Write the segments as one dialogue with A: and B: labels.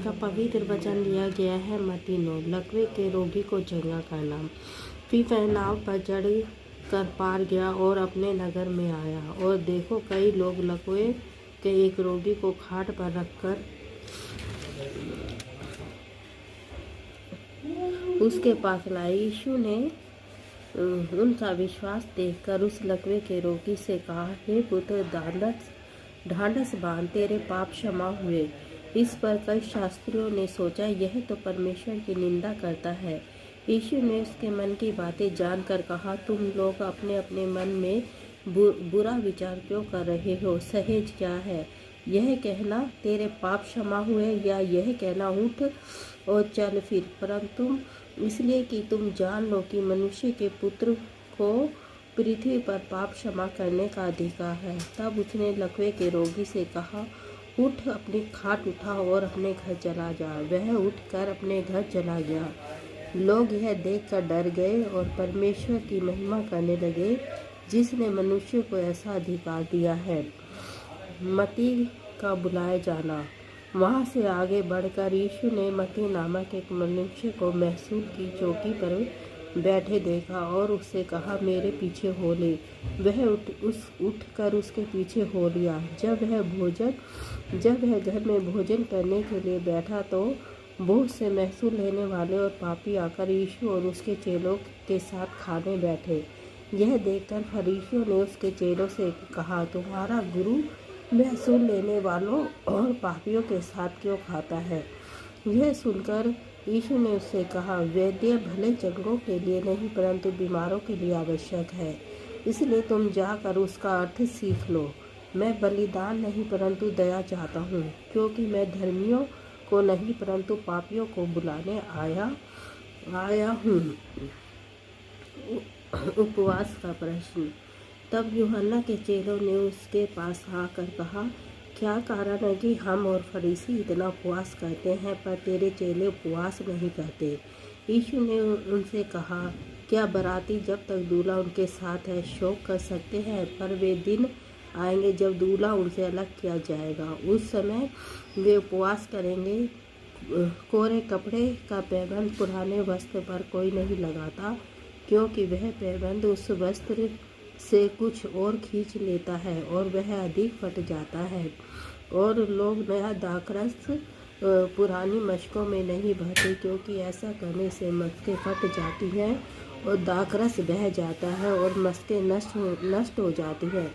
A: का पवित्र वचन लिया गया है मत्ती 9। लकवे के रोगी को चंगा करना। फिर वह नाव पर चढ़ कर पार गया और अपने नगर में आया, और देखो कई लोग लकवे के एक रोगी को खाट पर रखकर उसके पास लाए। यीशु ने उनका विश्वास देखकर उस लकवे के रोगी से कहा, हे पुत्र, ढांढस बांध, तेरे पाप क्षमा हुए। इस पर कई शास्त्रियों ने सोचा, यह तो परमेश्वर की निंदा करता है। यीशु ने उसके मन की बातें जानकर कहा, तुम लोग अपने अपने मन में बुरा विचार क्यों कर रहे हो? सहेज क्या है, यह कहना तेरे पाप क्षमा हुए, या यह कहना उठ और चल फिर? परंतु इसलिए कि तुम जान लो कि मनुष्य के पुत्र को पृथ्वी पर पाप क्षमा करने का अधिकार है। तब उसने लकवे के रोगी से कहा, उठ, अपनी खाट उठा और अपने घर चला जा। वह उठकर अपने घर चला गया। लोग यह देखकर डर गए और परमेश्वर की महिमा करने लगे, जिसने मनुष्य को ऐसा अधिकार दिया है। मत्ती का बुलाया जाना। वहाँ से आगे बढ़कर यीशु ने मत्ती नामक एक मनुष्य को महसूल की चौकी पर बैठे देखा और उससे कहा, मेरे पीछे हो ले। वह उठकर उसके पीछे हो लिया। जब वह घर में भोजन करने के लिए बैठा तो बहुत से महसूल लेने वाले और पापी आकर यीशु और उसके चेलों के साथ खाने बैठे। यह देखकर फरीसियों ने उसके चेलों से कहा, तुम्हारा गुरु महसूल लेने वालों और पापियों के साथ क्यों खाता है? यह सुनकर यीशु ने उससे कहा, वैद्य भले चंगों के लिए नहीं परंतु बीमारों के लिए आवश्यक है। इसलिए तुम जाकर उसका अर्थ सीख लो। मैं बलिदान नहीं परंतु दया चाहता हूँ, क्योंकि मैं धर्मियों को नहीं परंतु पापियों को बुलाने आया हूँ। उपवास का प्रश्न। तब यूहन्ना के चेलों ने उसके पास आकर कहा, क्या कारण है कि हम और फरीसी इतना उपवास करते हैं पर तेरे चेले उपवास नहीं करते? यीशु ने उनसे कहा, क्या बराती जब तक दूल्हा उनके साथ है शोक कर सकते हैं? पर वे दिन आएंगे जब दूल्हा उनसे अलग किया जाएगा। उस समय वे उपवास करेंगे। कोरे कपड़े का पैबंद पुराने वस्त्र पर कोई नहीं लगाता, क्योंकि वह पैबंद उस वस्त्र से कुछ और खींच लेता है और वह अधिक फट जाता है। और लोग नया दाखरस पुरानी मशकों में नहीं भरते, क्योंकि ऐसा करने से मशकें फट जाती हैं और दाखरस बह जाता है और मशकें नष्ट हो जाती हैं।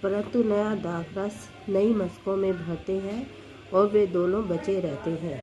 A: परंतु नया दाखरस नई मशकों में भरते हैं और वे दोनों बचे रहते हैं।